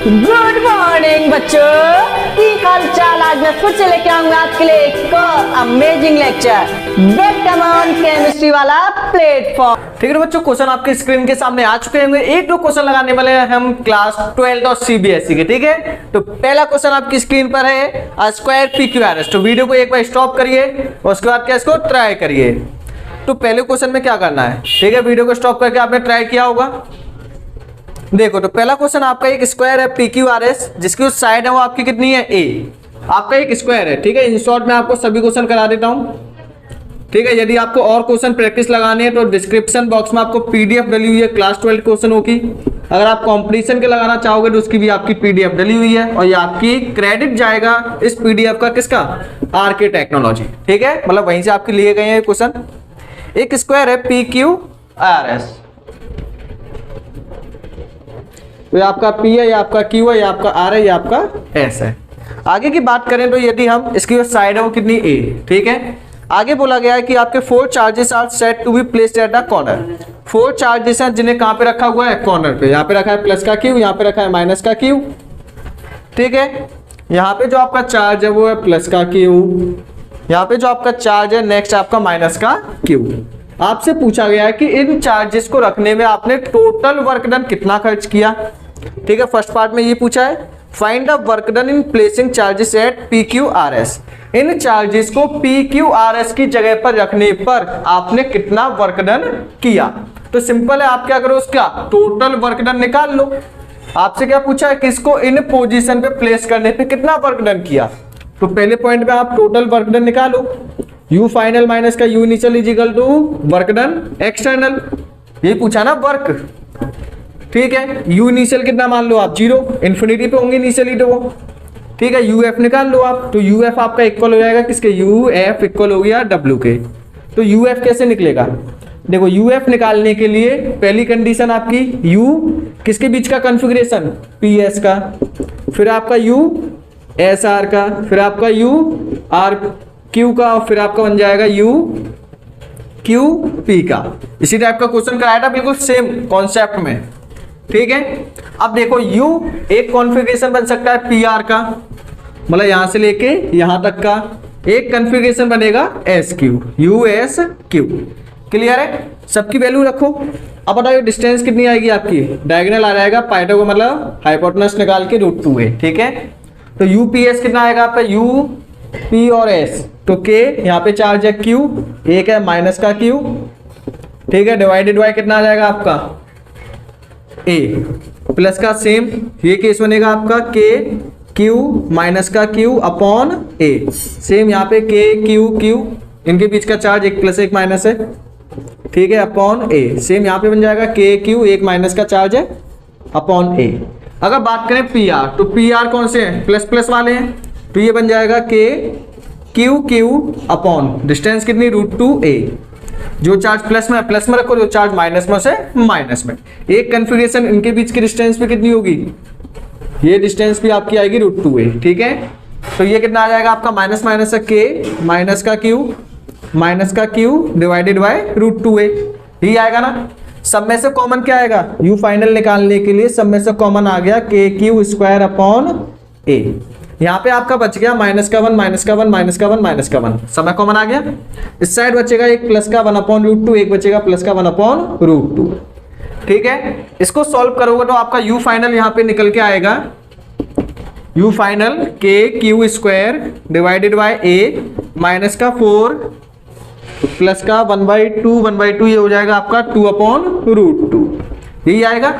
Good morning बच्चों, की हाल चाल। आज मैं फिर से लेके आऊंगा आपके लिए एक amazing lecture bet on chemistry वाला प्लेटफॉर्म। ठीक है बच्चों, क्वेश्चन आपके स्क्रीन के सामने आ चुके हैं। एक दो क्वेश्चन लगाने वाले हैं हम क्लास 12 और सीबीएसई के। ठीक है, तो पहला क्वेश्चन आपकी स्क्रीन पर है स्क्वायर PQRS। तो वीडियो को एक बार स्टॉप करिए और उसके बाद क्या इसको ट्राई करिए। तो पहले क्वेश्चन में क्या करना है, ठीक है, वीडियो को स्टॉप करके आपने ट्राई किया होगा। देखो, तो पहला क्वेश्चन आपका एक स्क्वायर है PQRS, जिसकी उस साइड है वो आपकी कितनी है A। आपका एक स्क्वायर है। ठीक है, इन शॉर्ट में आपको सभी क्वेश्चन करा देता हूं। ठीक है, यदि आपको और क्वेश्चन प्रैक्टिस लगाने हैं तो डिस्क्रिप्शन बॉक्स में आपको PDF डली हुई है, क्लास 12 क्वेश्चन होगी। अगर आप कंपटीशन के लगाना चाहोगे तो उसकी भी आपकी PDF डली हुई है और ये आपकी क्रेडिट जाएगा इस PDF का किसका, RK टेक्नोलॉजी। ठीक है, मतलब वहीं से आपके लिए गए हैं क्वेश्चन। एक स्क्वायर है PQRS, तो ये आपका P है, ये आपका Q है, ये आपका R है, ये आपका S है। आगे की बात करें तो यदि हम इसकी जो साइड है वो कितनी A। ठीक है, आगे बोला गया है कि आपके 4 charges are set to be placed at the corner. 4 charges हैं जिन्हें कहां पे रखा हुआ है, कॉर्नर पे। यहाँ पे रखा है प्लस का Q, यहाँ पे रखा है माइनस का Q। ठीक है, यहाँ पे जो आपका चार्ज है वो है प्लस का Q, यहाँ पे जो आपका चार्ज है नेक्स्ट आपका माइनस का Q। आपसे पूछा गया है कि इन चार्जेस को रखने में आपने टोटल वर्क डन कितना खर्च किया। ठीक है, फर्स्ट पार्ट में ये पूछा है, find the work done in placing charges at PQRS। इन चार्जेस को PQRS की जगह पर रखने पर आपने कितना वर्क डन किया। तो सिंपल है, आप क्या करो, उसका टोटल वर्क डन निकाल लो। आपसे क्या पूछा है, किसको इन पोजीशन पे प्लेस करने पे कितना वर्क डन किया। तो पहले पॉइंट पे आप टोटल वर्क डन निकालो। U फाइनल माइनस का U initial is equal to work done external. ये पूछा ना वर्क। ठीक है, U इनिशियल कितना मान लो आप, 0, इन्फिनिटी पे होंगे इनिशियली तो वो। ठीक है, UF निकाल लो आप। तो UF आपका इक्वल हो जाएगा किसके, UF इक्वल हो गया W के। तो UF कैसे निकलेगा, देखो UF निकालने के लिए पहली कंडीशन आपकी U किसके बीच का कॉन्फ़िगरेशन, PS का, फिर आपका U SR का, फिर आपका U RQ का, और फिर आपका बन जाएगा U QP का। इसी टाइप का क्वेश्चन कराया था, बिल्कुल सेम कॉन्सेप्ट में। ठीक है, अब देखो U एक कॉन्फ़िगरेशन बन सकता है PR का, मतलब यहां से लेके यहां तक का एक कॉन्फ़िगरेशन बनेगा SQ, USQ। क्लियर है, सबकी वैल्यू रखो। अब बताओ डिस्टेंस कितनी आएगी आपकी, डायगोनल आ जाएगा, पाइथागोरस को मतलब हाइपोटेनस निकाल के √2 है। ठीक है, तो UPS कितना आएगा आपका, UP और S, तो K यहाँ पे चार्ज है Q, एक है माइनस का Q। ठीक है, डिवाइडेड बाय कितना आ जाएगा आपका A, प्लस का सेम ये केस बनेगा आपका K Q माइनस का Q अपॉन A। सेम यहाँ पे K Q Q, इनके बीच का चार्ज एक प्लस एक माइनस है। ठीक है, अपॉन A। सेम यहाँ पे बन जाएगा K Q, एक माइनस का चार्ज है अपॉन A। अगर बात करें PR, तो PR कौन से हैं, प्लस प्लस वाले हैं, तो ये बन जाएगा K Q Q upon distance कितनी, √2A। जो चार्ज प्लस में है प्लस में रखो, जो चार्ज माइनस में से माइनस में। एक कॉन्फ़िगरेशन इनके बीच की डिस्टेंस भी कितनी होगी, ये डिस्टेंस भी आपकी आएगी √2A। ठीक है, तो ये कितना आ जाएगा आपका, माइनस माइनस से K माइनस का Q डिवाइडेड बाय √2A। ये आएगा ना। सब में से कॉमन क्या आएगा, U फाइनल निकालने के लिए सब में से कॉमन आ गया KQ स्क्वायर अपॉन A। यहाँ पे आपका बच गया माइनस का 1 माइनस का 1 माइनस का 1 माइनस का 1, समय कॉमन आ गया। इस साइड बचेगा एक प्लस का 1 अपॉन √2, एक बचेगा प्लस का 1 अपॉन √2। ठीक है, इसको सॉल्व करोगे तो आपका U फाइनल यहाँ पे निकल के आएगा, U final KQ square divided by A minus का 4 प्लस का 1/2 ये हो जाएगा आपका 2 अपॉन √2, यही आएगा।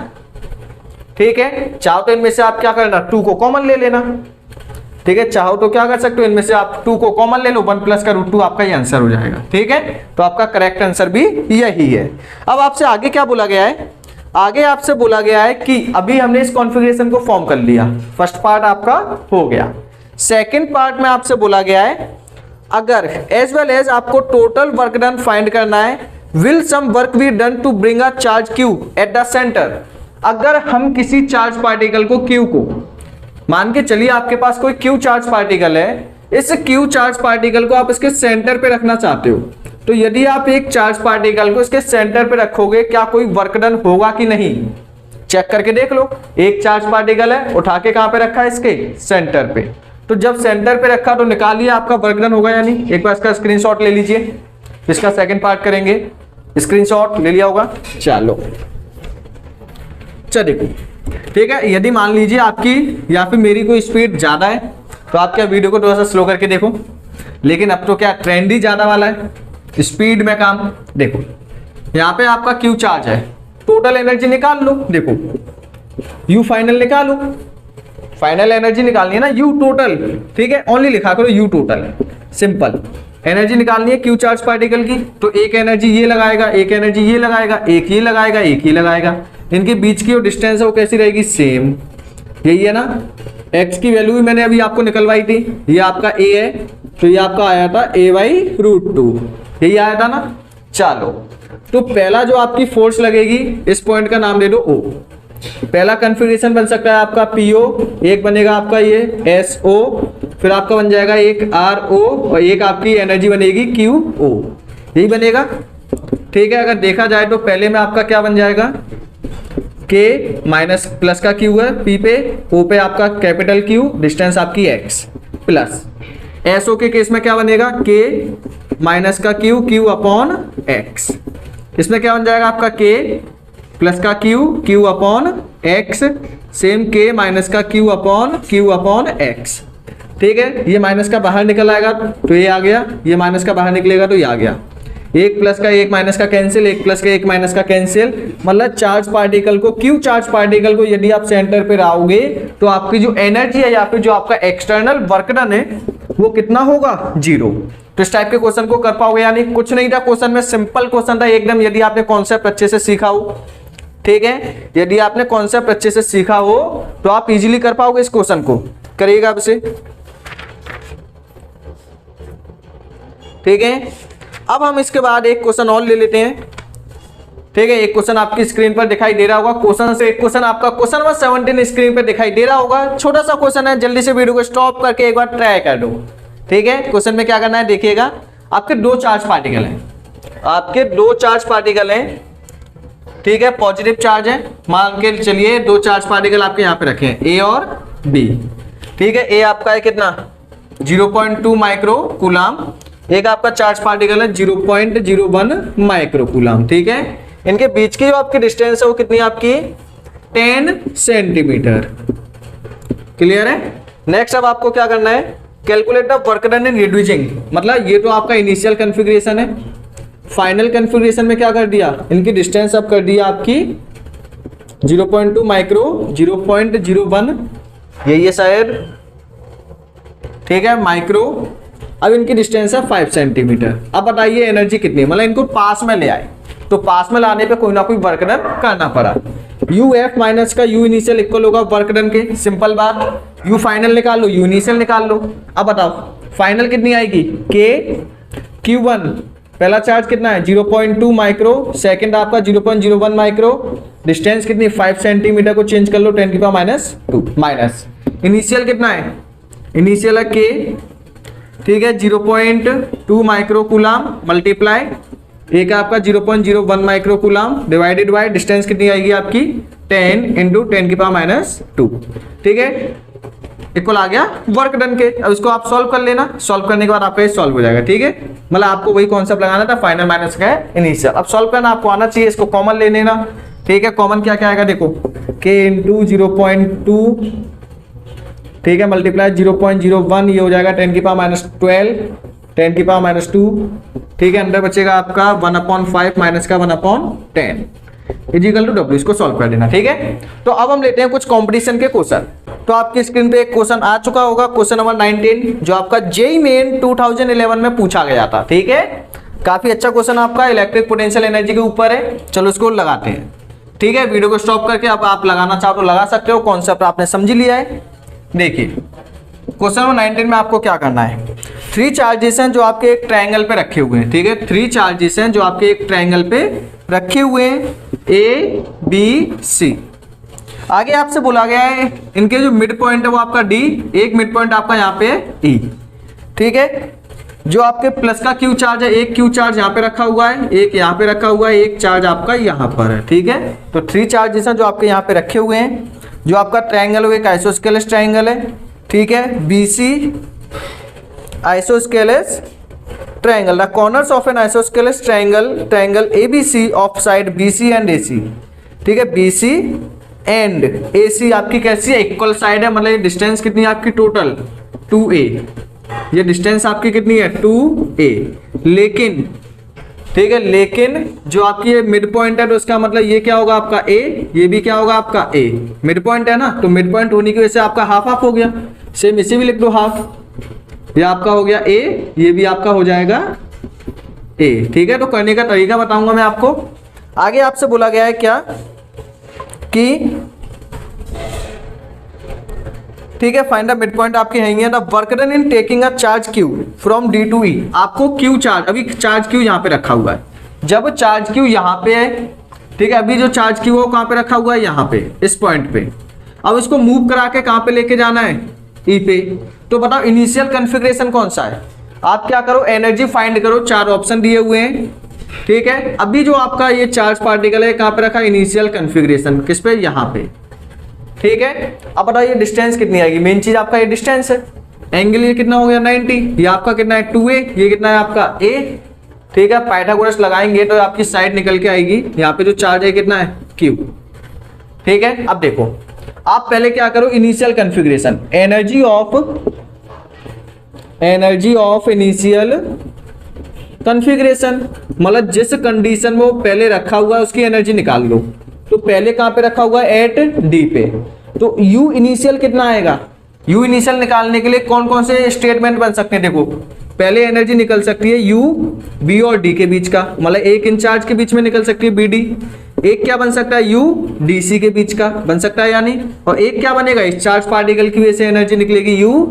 ठीक है, चाहो तो इनमें से आप क्या करना, 2 को कॉमन ले लेना। ठीक है, चाहो तो क्या कर सकते हो, इनमें से आप 2 को कॉमन ले लो, 1 प्लस का √2 आपका ये आंसर हो जाएगा। ठीक है, तो आपका करेक्ट आंसर भी यही है। अब आपसे आगे क्या बोला गया है, आगे आपसे बोला गया है कि अभी हमने इस कॉन्फ़िगरेशन को फॉर्म कर लिया, फर्स्ट पार्ट आपका हो गया। सेकंड पार्ट में आपसे बोला गया है, अगर एज वेल एज आपको टोटल वर्क डन फाइंड करना है, will some work be done to bring a charge Q at the centre. अगर हम किसी चार्ज पार्टिकल को Q को, मान के चलिए आपके पास कोई Q चार्ज पार्टिकल है, इस Q चार्ज पार्टिकल को आप इसके सेंटर पे रखना चाहते हो, तो यदि आप एक चार्ज पार्टिकल को इसके सेंटर पे रखोगे क्या कोई वर्क डन होगा कि नहीं, चेक करके देख लो, एक चार्ज पार्टिकल है, उठा के कहां पे रखा है, इसके सेंटर पे। तो जब सेंटर पे रखा तो निकालिए आपका वर्क डन होगा या नहीं। एक बार इसका स्क्रीनशॉट ले लीजिए, इसका सेकंड पार्ट करेंगे। स्क्रीनशॉट ले लिया होगा, चलो देखो, ठीक है। यदि मान लीजिए आपकी या फिर मेरी कोई स्पीड ज्यादा है तो आप क्या वीडियो को थोड़ा सा स्लो करके देखो, लेकिन अब तो क्या ट्रेंड ही ज्यादा वाला है, स्पीड में काम। देखो यहाँ पे आपका क्यू चार्ज है, टोटल एनर्जी निकाल लो। देखो यू फाइनल निकालो, फाइनल एनर्जी निकालनी है ना, यू टोटल, ठीक है, ओनली लिखा करो यू टोटल, सिंपल। एनर्जी निकालनी है क्यू चार्ज पार्टिकल की, तो एक एनर्जी ये लगाएगा, एक एनर्जी ये लगाएगा, एक ये लगाएगा, एक ये लगाएगा। इनके बीच की जो डिस्टेंस है वो कैसी रहेगी, सेम, यही है ना। एक्स की वैल्यू भी मैंने अभी आपको निकलवाई थी, ये आपका ए है, तो ये आपका आया था a/√2, यही आया था ना। चलो तो पहला जो आपकी फोर्स लगेगी, इस पॉइंट का नाम दे दो O। पहला कन्फिग्रेशन बन सकता है आपका PO, एक बनेगा आपका ये SO, फिर आपका बन जाएगा एक RO और एक आपकी एनर्जी बनेगी QO, यही बनेगा, ठीक है। अगर देखा जाए तो पहले में आपका क्या बन जाएगा, K माइनस प्लस का Q है P पे, O पे आपका कैपिटल Q, डिस्टेंस आपकी X प्लस। SO के केस में क्या बनेगा, K माइनस का Q, Q अपॉन X। इसमें क्या बन जाएगा आपका K प्लस का Q, Q upon X, same K minus का Q अपॉन X, ठीक है। ये माइनस का बाहर निकल आएगा तो ये आ गया, ये माइनस का बाहर निकलेगा तो ये आ गया। एक प्लस का एक माइनस का कैंसिल, एक प्लस का एक माइनस का कैंसिल, मतलब चार्ज पार्टिकल को, क्यू चार्ज पार्टिकल को यदि आप सेंटर पे रहोगे तो आपकी जो एनर्जी है या फिर जो आपका एक्सटर्नल वर्क डन है वो कितना होगा, 0। तो इस टाइप के क्वेश्चन को कर पाओगे, यानी कुछ नहीं था क्वेश्चन में, सिंपल क्वेश्चन था एकदम। यदि आपने कॉन्सेप्ट अच्छे से सीखा हो, ठीक है, यदि आपने कॉन्सेप्ट अच्छे से सीखा हो तो आप इजीली कर पाओगे इस क्वेश्चन को। करिएगा अब से, ठीक है। अब हम इसके बाद एक क्वेश्चन और ले लेते हैं, ठीक है। एक क्वेश्चन आपकी स्क्रीन पर दिखाई दे रहा होगा, क्वेश्चन से एक क्वेश्चन आपका क्वेश्चन नंबर 17 स्क्रीन पर दिखाई दे रहा होगा। छोटा सा क्वेश्चन है, जल्दी से वीडियो को स्टॉप करके एक बार ट्राई कर दो, ठीक है। क्वेश्चन में क्या करना है देखिएगा, आपके दो चार्ज पार्टिकल हैं, आपके दो चार्ज पार्टिकल हैं, ठीक है, पॉजिटिव चार्ज है, मान के चलिए दो चार्ज पार्टिकल आपके यहाँ पे रखे हैं, ए और बी, ठीक है। ए आपका है कितना, 0.2 माइक्रो कूलाम, एक आपका चार्ज पार्टिकल है 0.01 माइक्रो कूलाम, ठीक है। इनके बीच की जो आपकी डिस्टेंस है वो कितनी है आपकी, 10 सेंटीमीटर, क्लियर है। नेक्स्ट अब आपको क्या करना है, calculate the work done in reducing, मतलब ये तो आपका इनिशियल कॉन्फ़िगरेशन है। फाइनल कॉन्फ़िगरेशन में क्या कर दिया, इनकी डिस्टेंस अब कर दिया आपकी 0.2 माइक्रो, 0.01, यही है शायद, ठीक है, माइक्रो। अब इनकी डिस्टेंस है 5 सेंटीमीटर। अब बताइए एनर्जी कितनी है, मतलब इनको पास में ले आए, तो पास में लाने पे कोई ना कोई वर्क डन करना पड़ा। UF माइनस का U इनिशियल इक्वल होगा वर्क डन के, सिंपल बात। U फाइनल निकाल लो, U इनिशियल निकाल लो। अब बताओ फाइनल कितनी आएगी, K Q1, पहला चार्ज कितना है 0.2 माइक्रो, सेकंड आपका 0.01 माइक्रो, डिस्टेंस कितनी 5 सेंटीमीटर को चेंज कर लो 10⁻², माइनस इनिशियल कितना है, इनिशियल है K, ठीक है, 0.2 माइक्रो कूलाम मल्टीप्लाई एक आपका 0.01 micro coulomb divided by distance कितनी आएगी आपकी 10 × 10⁻², ठीक है, इक्वल आ गया वर्क डन के। अब इसको आप सॉल्व कर लेना, सॉल्व करने के बाद आपका ये सॉल्व हो जाएगा, ठीक है। मतलब आपको वही कॉन्सेप्ट लगाना था, फाइनल माइनस का है इनिशियल। अब सॉल्व करना आपको आना चाहिए, इसको कॉमन ले लेना, ठीक है। कॉमन क्या क्या आएगा देखो, K × 0.2, ठीक है, मल्टीप्लाई 0.01, ये हो जाएगा 10⁻12, 10⁻², ठीक है। अंदर बचेगा आपका 1/5 माइनस का 1/10 इजिकल टू W। इसको सॉल्व कर देना, ठीक है। तो अब हम लेते हैं कुछ कंपटीशन के क्वेश्चन। तो आपकी स्क्रीन पे एक क्वेश्चन आ चुका होगा, क्वेश्चन नंबर 19, जो आपका JEE मेन 2011 में पूछा गया था, ठीक है। काफी अच्छा क्वेश्चन आपका इलेक्ट्रिक पोटेंशियल एनर्जी के ऊपर है। चलो इसको लगाते हैं, ठीक है। वीडियो को स्टॉप करके अब आप लगाना चाहो तो लगा सकते हो, कॉन्सेप्ट आपने समझ लिया है। देखिए क्वेश्चन नंबर 19 में आपको क्या करना है, 3 चार्जेस हैं जो आपके एक ट्रायंगल पे रखे हुए हैं, ठीक है। 3 चार्जेस हैं जो आपके एक ट्रायंगल पे रखे हुए हैं, A B C। आगे आपसे बोला गया है इनके जो मिड पॉइंट है वो आपका D, एक मिड पॉइंट आपका यहाँ पे E, ठीक है। जो आपके प्लस का क्यू चार्ज है, एक क्यू चार्ज यहाँ पे रखा हुआ है, एक यहाँ पे रखा हुआ है, एक चार्ज आपका यहाँ पर है, ठीक है। तो 3 चार्जेस हैं जो आपके यहाँ पे रखे हुए हैं। जो आपका ट्रायंगल है एक आइसोस्केलेस ट्रायंगल है, ठीक है, BC isosceles triangle. The corners of an isosceles triangle ABC of side BC and AC, ठीक है, BC एंड AC आपकी कैसी है, इक्वल साइड है, मतलब ये डिस्टेंस कितनी है आपकी टोटल 2a, ये डिस्टेंस आपकी कितनी है 2a। लेकिन ठीक है, लेकिन जो आपकी ये मिड पॉइंट है तो इसका मतलब ये क्या होगा आपका a, ये भी क्या होगा आपका a, मिड पॉइंट है ना, तो मिड पॉइंट होने की वजह से आपका हाफ हाफ हो गया। सेम इसे भी लिख दो हाफ, ये आपका हो गया a, ये भी आपका हो जाएगा a, ठीक है। तो करने का तरीका बताऊंगा मैं आपको। आगे आपसे बोला गया है क्या कि ठीक है, फाइंड द मिड पॉइंट आपके है the work done in taking a charge Q from D to E। आपको Q चार्ज, अभी चार्ज Q यहाँ पे रखा हुआ है, जब चार्ज Q यहाँ पे है, ठीक है, अभी जो चार्ज Q है कहाँ पे रखा हुआ है, यहाँ पे इस पॉइंट पे। अब इसको मूव करा के कहाँ पे लेके जाना है, E पे। तो बताओ इनिशियल कॉन्फ़िगरेशन कौन सा है। आप क्या करो, एनर्जी फाइंड करो, 4 ऑप्शन दिए हुए हैं, ठीक है। अभी जो आपका ये चार्ज पार्टिकल है कहाँ पे रखा, इनिशियल कॉन्फ़िगरेशन किस पे, यहाँ पे, ठीक है। अब बताओ ये डिस्टेंस कितनी आएगी, मेन चीज आपका ये डिस्टेंस है। एंगल ये कितना हो गया 90, ये आपका कितना है 2a, ये कितना है आपका a, ठीक है। पाइथागोरस लगाएंगे तो आपकी साइड निकल के आएगी, यहाँ पे जो चार्ज है कितना है q, ठीक है। अब देखो आप पहले क्या करो, initial configuration, energy of initial configuration, मतलब जिस कंडीशन में वो पहले रखा हुआ है उसकी एनर्जी निकाल लो। तो पहले कहां पे रखा हुआ है, एट D पे। तो U इनिशियल कितना आएगा, U इनिशियल निकालने के लिए कौन कौन से स्टेटमेंट बन सकते हैं, देखो पहले एनर्जी निकल सकती है U B और D के बीच का, मतलब एक इंचार्ज के बीच में निकल सकती है BD। एक क्या बन सकता है, U DC के बीच का बन सकता है यानी, और एक क्या बनेगा, इस चार्ज पार्टिकल की वजह से एनर्जी निकलेगी U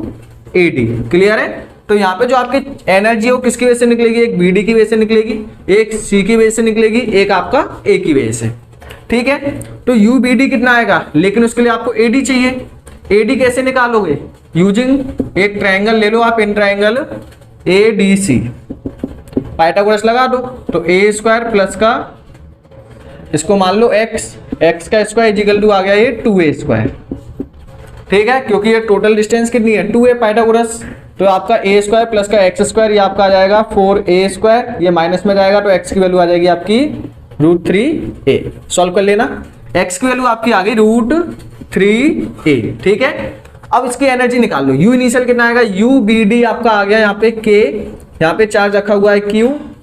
AD। क्लियर है। तो यहाँ पे जो आपकी एनर्जी है वो किसकी वजह से निकलेगी, एक BD की वजह से निकलेगी, एक C की वजह से निकलेगी, एक आपका A की वजह से, ठीक है। तो UBD कितना आएगा, लेकिन उसके लिए आपको AD चाहिए। AD कैसे निकालोगे, यूजिंग एक ट्रायंगल ले लो आप, इन ट्रायंगल ADC, पाइथागोरस लगा दो। तो a² प्लस का इसको मान लो x का स्क्वायर इक्वल टू आ गया ये 2a², ठीक है, क्योंकि ये टोटल डिस्टेंस कितनी है 2a पाइथागोरस। तो आपका a² प्लस का x² ये आपका आ जाएगा 4a², ये माइनस में जाएगा तो x की वैल्यू आ जाएगी आपकी √3a। सॉल्व कर लेना, x की वैल्यू आपकी आ गई √3a, ठीक है। अब इसकी एनर्जी निकाल लो, U इनिशियल कितना आएगा, UBD आपका आ गया यहाँ पे K, यहाँ पे चार्ज रखा हुआ है Q,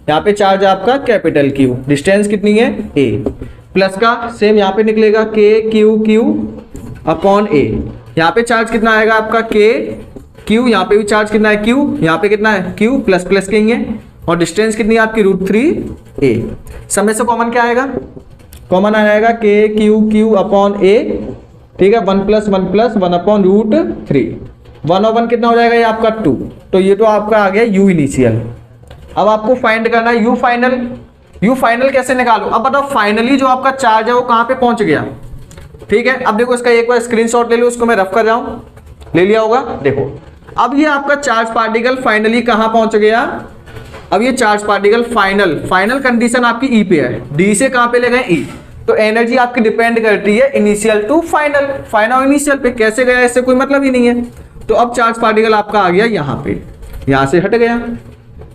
यहाँ पे चार्ज आपका कैपिटल Q, डिस्टेंस कितनी है a, प्लस का सेम यहाँ पे निकलेगा KQ अपॉन a। यहाँ पे चार्ज कितना आएगा आपका KQ, यहाँ पे भी चार्ज कितना है Q, यहाँ पे कितना है Q, प्लस प्लस कहेंगे, और डिस्टेंस कितनी है आपकी √3a। समय से कॉमन क्या आएगा, कॉमन आ जाएगा KQ अपॉन a, ठीक है, 1 + 1 + 1 अपॉन √3, 1 और 1 कितना हो जाएगा ये आपका 2। तो ये तो आपका आ गया U इनिशियल। अब आपको फाइंड करना है U फाइनल कैसे निकालो। अब बताओ फाइनली जो आपका चार्ज है वो कहाँ पे पहुंच गया, ठीक है। अब देखो इसका एक बार स्क्रीनशॉट ले लो, उसको मैं रफ कर जाऊं, ले लिया होगा। देखो अब ये आपका चार्ज पार्टिकल फाइनली कहाँ पहुंच गया, अब ये चार्ज पार्टिकल फाइनल कंडीशन आपकी ई पे है, डी से कहां पे ले गए ई। तो एनर्जी आपकी डिपेंड करती है इनिशियल टू फाइनल और इनिशियल पे, कैसे गया इससे कोई मतलब ही नहीं है। तो अब चार्ज पार्टिकल आपका आ गया यहाँ पे, यहाँ से हट गया,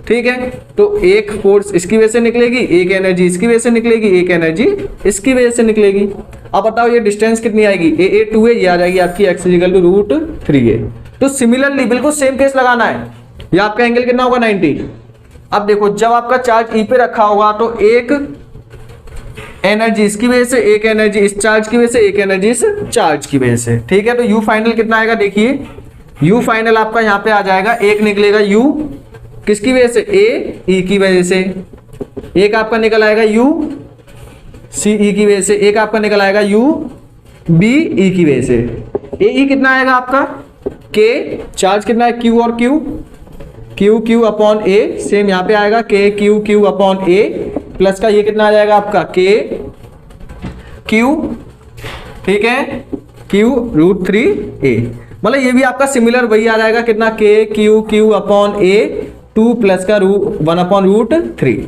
ठीक है। तो एक फोर्स इसकी वजह से निकलेगी, एक एनर्जी इसकी वजह से निकलेगी, एक एनर्जी इसकी वजह से निकलेगी। अब बताओ ये डिस्टेंस कितनी आएगी, a 2a, ये आ जाएगी आपकी x = √3a। तो सिमिलरली बिल्कुल सेम केस लगाना है, ये आपका एंगल कितना होगा 90। अब देखो जब आपका चार्ज ई पे रखा होगा तो एक एनर्जी इसकी वजह से, एक एनर्जी इस चार्ज की वजह से, एक एनर्जी इस चार्ज की वजह से, ठीक है। तो यू फाइनल कितना आएगा, देखिए यू फाइनल आपका यहाँ पे आ जाएगा, एक निकलेगा यू किसकी वजह से, ए ई की वजह से, एक आपका निकल आएगा यू सी ई की वजह से, एक आपका निकल आएगा यू बी ई की वजह से। ए ई कितना आएगा आपका, के चार्ज कितना है क्यू और क्यू, क्यू क्यू अपॉन ए, सेम यहाँ पे आएगा के क्यू क्यू अपॉन ए, प्लस का ये कितना आ जाएगा आपका के क्यू, ठीक है, क्यू √3a। मतलब ये भी आपका सिमिलर वही आ जाएगा कितना, के क्यू क्यू अपॉन ए 2 प्लस का 1/√3।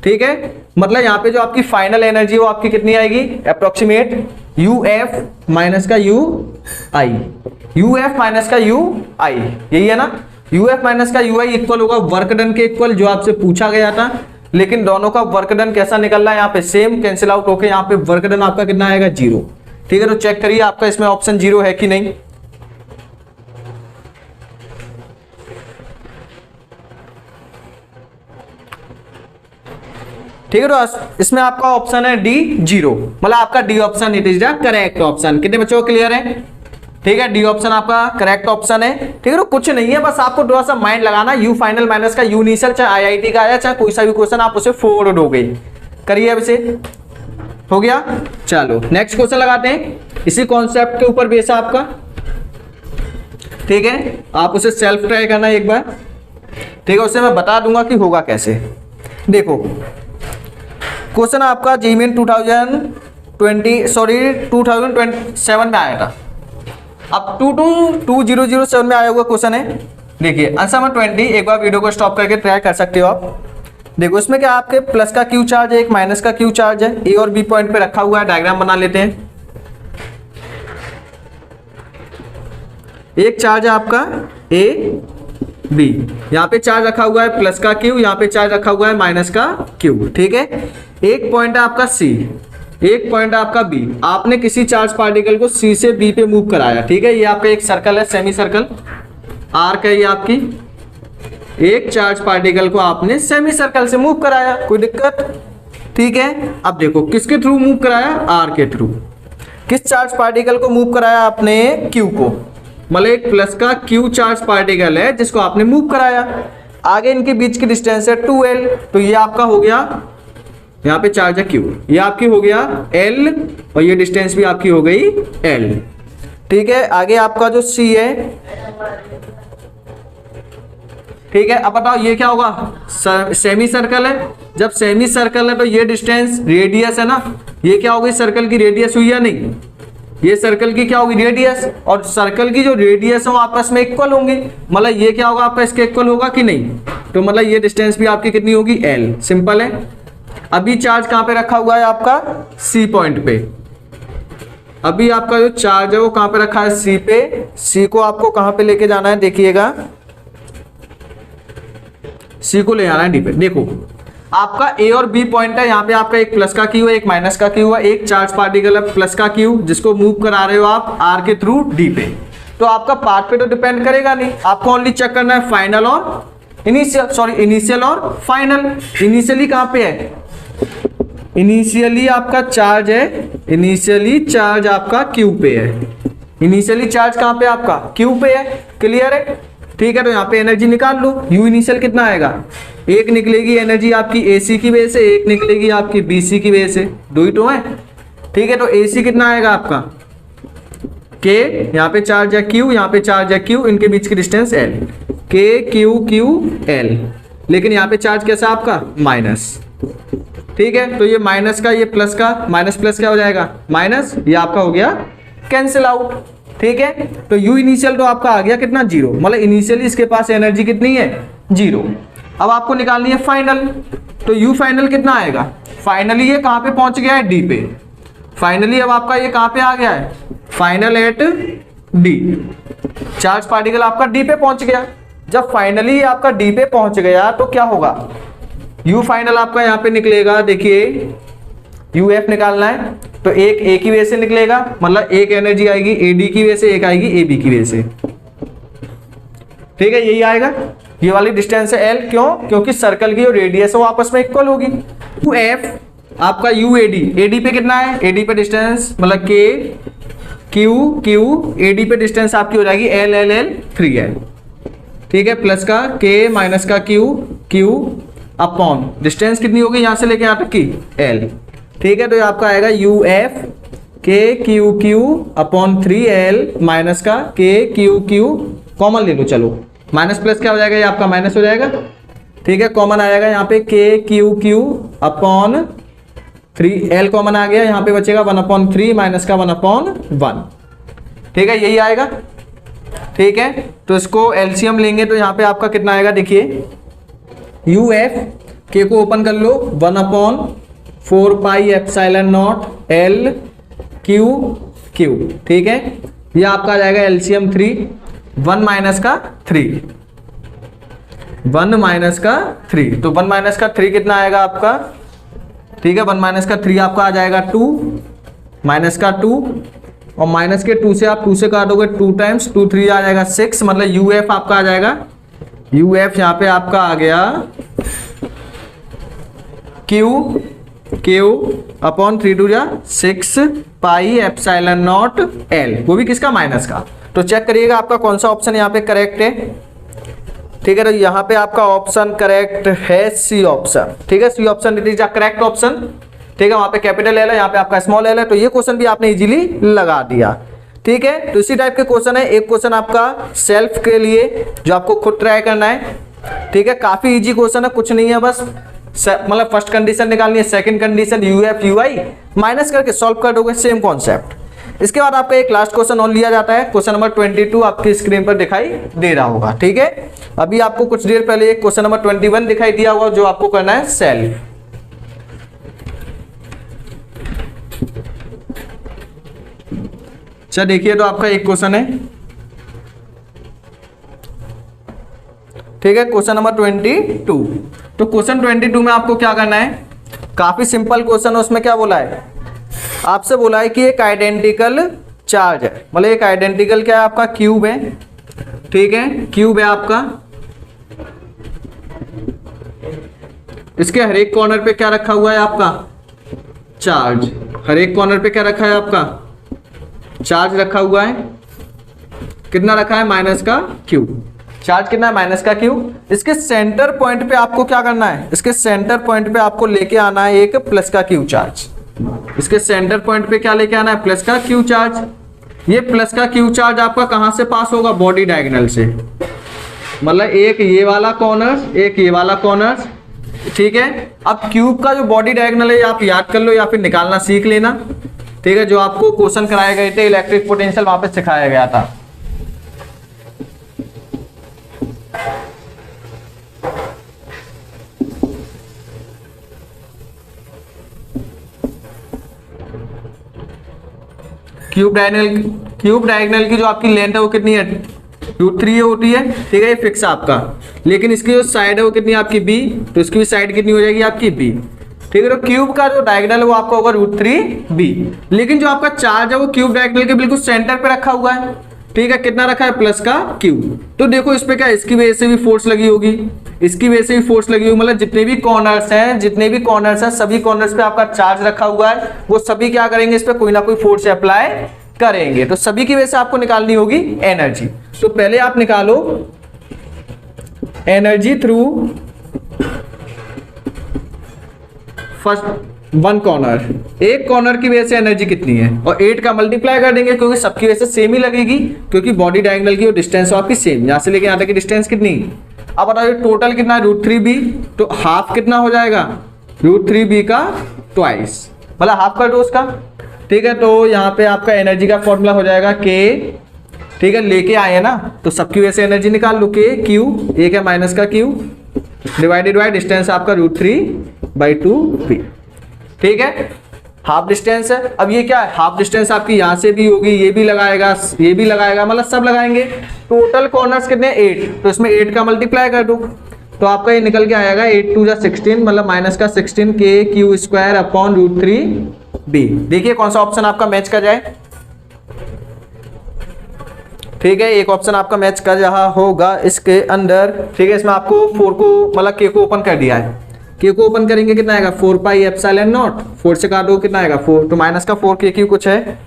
ठीक है, मतलब यहाँ पे जो आपकी फाइनल एनर्जी वो आपकी कितनी आएगी, अप्रोक्सीमेट UF माइनस का UI, UF माइनस का UI, यही है ना। UF माइनस का UI इक्वल होगा वर्क डन के इक्वल, जो आपसे पूछा गया था। लेकिन दोनों का वर्क डन कैसा निकल रहा है, यहाँ पे सेम कैंसिल आउट होके यहाँ पे वर्क डन आपका कितना आएगा, 0। ठीक है, तो चेक करिए आपका इसमें ऑप्शन 0 है कि नहीं। ठीक है, तो इसमें आपका ऑप्शन है डी 0, मतलब आपका D option it is the correct option. कितने बच्चों को क्लियर है? ठीक है, डी ऑप्शन आपका करेक्ट ऑप्शन है। ठीक है, तो कुछ नहीं है, बस आपको थोड़ा सा माइंड लगाना। यू फाइनल माइनस का यू इनिशियल, चाहे IIT का आया चाहे कोई सा भी क्वेश्चन, आप उसे फॉरवर्ड हो गए। करिए अब इसे, हो गया। चलो नेक्स्ट क्वेश्चन लगाते हैं, इसी कॉन्सेप्ट के ऊपर बेस है आपका। ठीक है, आप उसे सेल्फ ट्राई करना एक बार। ठीक है, उसे मैं बता दूंगा कि होगा कैसे। देखो क्वेश्चन आपका जीमेन 2027 में आया था। अब 2007 में आया हुआ क्वेश्चन है। देखिए आंसर नंबर 20, एक बार वीडियो को स्टॉप करके ट्राई कर सकते हो आप। देखो इसमें क्या आपके प्लस का क्यू चार्ज है, एक माइनस का क्यू चार्ज है, ए और बी पॉइंट पे रखा हुआ है। डायग्राम बना लेते हैं। एक चार्ज है आपका ए बी, यहाँ पे चार्ज रखा हुआ है प्लस का क्यू, यहाँ पे चार्ज रखा हुआ है माइनस का क्यू। ठीक है, एक पॉइंट है आपका सी, एक पॉइंट है आपका बी। आपने किसी चार्ज पार्टिकल को सी से बी पे मूव कराया। ठीक है, ये आपका एक सर्कल है, सेमी सर्कल आर्क है ये आपकी। एक चार्ज पार्टिकल को आपने सेमी सर्कल से मूव कराया, कोई दिक्कत? ठीक है, अब देखो किसके थ्रू मूव कराया, आर के थ्रू। किस चार्ज पार्टिकल को मूव कराया आपने, क्यू को, मतलब एक प्लस का क्यू चार्ज पार्टिकल है जिसको आपने मूव कराया। आगे इनके बीच की डिस्टेंस है 2L, तो ये आपका हो गया, यहाँ पे चार्ज है Q, ये आपकी हो गया L और ये डिस्टेंस भी आपकी हो गई L। ठीक है, आगे आपका जो C है। ठीक है, अब बताओ ये क्या होगा, सेमी सर्कल है। जब सेमी सर्कल है तो ये डिस्टेंस रेडियस है ना, ये क्या होगी, सर्कल की रेडियस हुई या नहीं, ये सर्कल की क्या होगी, रेडियस। और सर्कल की जो रेडियस है वो आपस में इक्वल होंगे, मतलब ये क्या होगा आपका इसके इक्वल होगा कि नहीं। तो मतलब ये डिस्टेंस भी आपकी कितनी होगी, L। सिंपल है। अभी चार्ज कहां पे रखा हुआ है आपका, C पॉइंट पे। अभी आपका जो चार्ज है वो कहां पे रखा है, C पे। C को आपको कहां पे लेके जाना है, देखिएगा C को ले जाना है D पे। देखो आपका A और B पॉइंट है, यहाँ पे आपका एक प्लस का क्यू है, एक माइनस का क्यू है, एक चार्ज पार्टिकल है प्लस का क्यू जिसको मूव करा रहे हो आप R के थ्रू D पे। तो आपका पाथ पे तो डिपेंड करेगा नहीं, आपको ओनली चेक करना है फाइनल और इनिशियल, सॉरी इनिशियल और फाइनल। इनिशियली कहां पे है, इनिशियली आपका चार्ज है, इनिशियली चार्ज आपका क्यू पे है। इनिशियली चार्ज कहां पे आपका, क्यू पे है। क्लियर है? ठीक है, तो यहाँ पे एनर्जी निकाल लो। यू इनिशियल कितना आएगा, एक निकलेगी एनर्जी आपकी AC की वजह से, एक निकलेगी आपकी BC की वजह से, दो ही तो है। ठीक है, तो AC कितना आएगा आपका K, यहाँ पे चार्ज है Q, यहाँ पे चार्ज है Q, इनके बीच की distance L, K Q Q L। लेकिन यहाँ पे चार्ज कैसा आपका, माइनस। ठीक है, तो ये माइनस का ये प्लस का, माइनस प्लस क्या हो जाएगा, माइनस, ये आपका हो गया कैंसिल आउट। ठीक है, तो यू इनिशियल तो आपका आ गया कितना, 0, मतलब इनिशियली इसके पास एनर्जी कितनी है, 0। अब आपको निकालनी है फाइनल, तो यू फाइनल कितना आएगा, फाइनली ये कहां पे पहुंच गया है, D पे। फाइनली अब आपका ये कहां पे आ गया है, final at D। Charge particle आपका D पे पहुंच गया। जब फाइनली आपका D पे पहुंच गया तो क्या होगा, यू फाइनल आपका यहाँ पे निकलेगा। देखिए UF निकालना है तो एक A की वजह से निकलेगा, मतलब एक एनर्जी आएगी AD की वजह से, एक आएगी AB की वजह से। ठीक है, यही आएगा, ये वाली डिस्टेंस है L। क्यों, क्योंकि सर्कल की जो रेडियस है वो आपस में इक्वल होगी। UF आपका UAD, AD पे कितना है, AD पे डिस्टेंस मतलब K Q Q, AD पे डिस्टेंस आपकी हो जाएगी L L L 3L। ठीक है, प्लस का K माइनस का Q Q अपॉन डिस्टेंस कितनी होगी यहां से लेके यहां तक की, L। ठीक है, तो ये आपका आएगा UF K Q Q upon 3L minus का K Q Q, कॉमन ले लो, चलो माइनस प्लस क्या हो जाएगा, ये आपका माइनस हो जाएगा। ठीक है, कॉमन आएगा यहाँ पे K Q Q upon 3L common आ गया, यहाँ पे बचेगा 1/3 माइनस का 1/1। ठीक है, यही आएगा। ठीक है, तो इसको LCM लेंगे तो यहाँ पे आपका कितना आएगा, देखिए यू एफ के को ओपन कर लो 1/4πε0 एल क्यू क्यू, ठीक है। ये आपका आ जाएगा एलसीएम 3, 1 माइनस का 3, 1 माइनस का 3, तो 1 माइनस का 3 कितना आएगा आपका, ठीक है। 1 माइनस का 3 आपका आ जाएगा 2, माइनस का 2, और माइनस के 2 से आप 2 से काटोगे 2 टाइम्स 2 3 आ जाएगा 6, मतलब यू एफ आपका आ जाएगा, यू एफ यहाँ पे आपका आ गया क्यू क्यू अपॉन 3 2 6πε0 एल, वो भी किसका, माइनस का। तो चेक करिएगा आपका कौन सा ऑप्शन यहाँ पे करेक्ट है, ठीक है। तो यहाँ पे आपका ऑप्शन करेक्ट है सी ऑप्शन, ठीक है। C option is the correct option, ठीक है। वहां पे कैपिटल एल है, यहाँ पे आपका स्मॉल एल है, तो ये क्वेश्चन भी आपने इजीली लगा दिया, ठीक है। तो इसी टाइप के क्वेश्चन है, एक क्वेश्चन आपका सेल्फ के लिए जो आपको खुद ट्राई करना है, ठीक है। काफी इजी क्वेश्चन है, कुछ नहीं है, बस मतलब फर्स्ट कंडीशन निकालनी है, second condition U F U I minus करके सॉल्व कर दोगे, सेम कॉन्सेप्ट। इसके बाद आपका एक लास्ट क्वेश्चन और लिया जाता है, क्वेश्चन नंबर 22 आपकी स्क्रीन पर दिखाई दे रहा होगा, ठीक है। अभी आपको कुछ देर पहले एक क्वेश्चन नंबर 21 दिखाई दिया होगा, जो आपको करना है सेल्फ। अच्छा देखिए, तो आपका एक क्वेश्चन है, ठीक है, क्वेश्चन नंबर 22। तो क्वेश्चन 22 में आपको क्या करना है, काफी सिंपल क्वेश्चन है। उसमें क्या बोला है, आपसे बोला है कि एक आइडेंटिकल चार्ज है, मतलब एक आइडेंटिकल क्या है आपका, क्यूब है, ठीक है, क्यूब है आपका। इसके हर एक कॉर्नर पे क्या रखा हुआ है आपका, चार्ज। हर एक कॉर्नर पे क्या रखा है आपका, चार्ज रखा हुआ है। कितना रखा है, माइनस का क्यू। चार्ज कितना है, माइनस का क्यू। इसके सेंटर पॉइंट पे आपको क्या करना है, इसके सेंटर पॉइंट पे आपको लेके आना है एक प्लस का क्यू चार्ज। इसके सेंटर पॉइंट पे क्या लेके आना है, प्लस का क्यू चार्ज। ये प्लस का क्यू चार्ज आपका कहां से पास होगा, बॉडी डायगोनल से, मतलब एक ये वाला कॉर्नर, एक ये वाला कॉर्नर, ठीक है। अब क्यूब का जो बॉडी डायगोनल है आप याद कर लो या फिर निकालना सीख लेना, ठीक है। जो आपको क्वेश्चन कराए गए थे इलेक्ट्रिक पोटेंशियल, वहां पे सिखाया गया था। क्यूब डायगोनल की जो आपकी लेंथ है वो कितनी है, √3 होती है, ठीक है, ये फिक्स है आपका। लेकिन इसकी जो साइड है वो कितनी है आपकी b, तो इसकी भी साइड कितनी हो जाएगी आपकी b, ठीक है। तो क्यूब का जो डायगोनल है वो आपका होगा √3b। लेकिन जो आपका चार्ज है वो क्यूब डायगोनल के बिल्कुल सेंटर पे रखा हुआ है, ठीक है। कितना रखा है, प्लस का क्यू। तो देखो इस पे क्या, इसकी वजह से भी फोर्स लगी होगी, इसकी वजह से भी फोर्स लगी होगी, मतलब जितने भी कॉर्नर्स हैं सभी कॉर्नर्स पे आपका चार्ज रखा हुआ है, वो सभी क्या करेंगे, इस पे कोई ना कोई फोर्स अप्लाई करेंगे। तो सभी की वजह से आपको निकालनी होगी एनर्जी। तो पहले आप निकालो energy through first one corner. एक कॉर्नर की वजह से एनर्जी कितनी है, और 8 का मल्टीप्लाई कर देंगे क्योंकि सबकी वजह से सेम ही लगेगी, क्योंकि बॉडी डायगोनल की डिस्टेंस आपकी सेम, यहां से लेके यहां तक की डिस्टेंस कितनी। अब बताओ टोटल कितना है, √3b, तो हाफ कितना हो जाएगा, √3b का ट्वाइस, मतलब हाफ कर दो उसका, ठीक है। तो यहाँ पे आपका एनर्जी का फॉर्मूला हो जाएगा k, ठीक है, लेके आए हैं ना, तो सबकी वजह से एनर्जी निकाल लो, k क्यू, एक है माइनस का क्यू, डिवाइडेड बाय डिस्टेंस आपका √3/2b, ठीक है। हाफ डिस्टेंस है। अब ये क्या है, हाफ डिस्टेंस आपकी यहां से भी होगी, ये भी लगाएगा, ये भी लगाएगा, मतलब सब लगाएंगे। टोटल कॉर्नर्स कितने, 8, तो इसमें 8 का मल्टीप्लाई कर दो, तो आपका ये निकल के आएगा 8 2 16, मतलब माइनस का 16 k Q square upon √3b। देखिए कौन सा ऑप्शन आपका मैच कर जाए, ठीक है। एक ऑप्शन आपका मैच कर रहा होगा इसके अंदर, ठीक है। इसमें आपको 4 को मतलब k को ओपन कर दिया है, k को ओपन करेंगे कितना आएगा, 4πε0, 4 से काटो कितना आएगा 4, तो माइनस का 4 k कुछ है,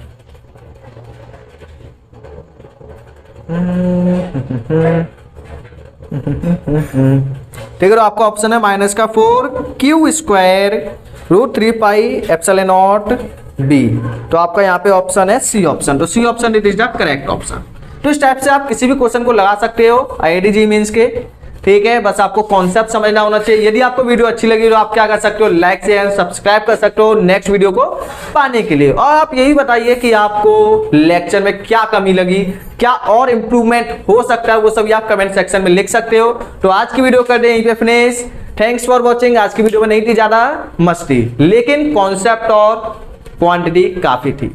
ठीक है। तो आपका ऑप्शन है माइनस का 4 क्यू स्क्वायर √3πε0b। तो आपका यहाँ पे ऑप्शन है सी ऑप्शन, तो C option it is the correct option. तो इस टाइप से आप किसी भी क्वेश्चन को लगा सकते हो आईआईटी मेंस के, ठीक है। बस आपको कॉन्सेप्ट समझना होना चाहिए। यदि आपको वीडियो अच्छी लगी तो आप क्या कर सकते हो, लाइक शेयर सब्सक्राइब कर सकते हो नेक्स्ट वीडियो को पाने के लिए। और आप यही बताइए कि आपको लेक्चर में क्या कमी लगी, क्या और इंप्रूवमेंट हो सकता है, वो सभी आप कमेंट सेक्शन में लिख सकते हो। तो आज की वीडियो कर दें यहीं पे फिनिश। Thanks for watching. आज की वीडियो में नहीं थी ज्यादा मस्ती, लेकिन कॉन्सेप्ट और क्वांटिटी काफी थी।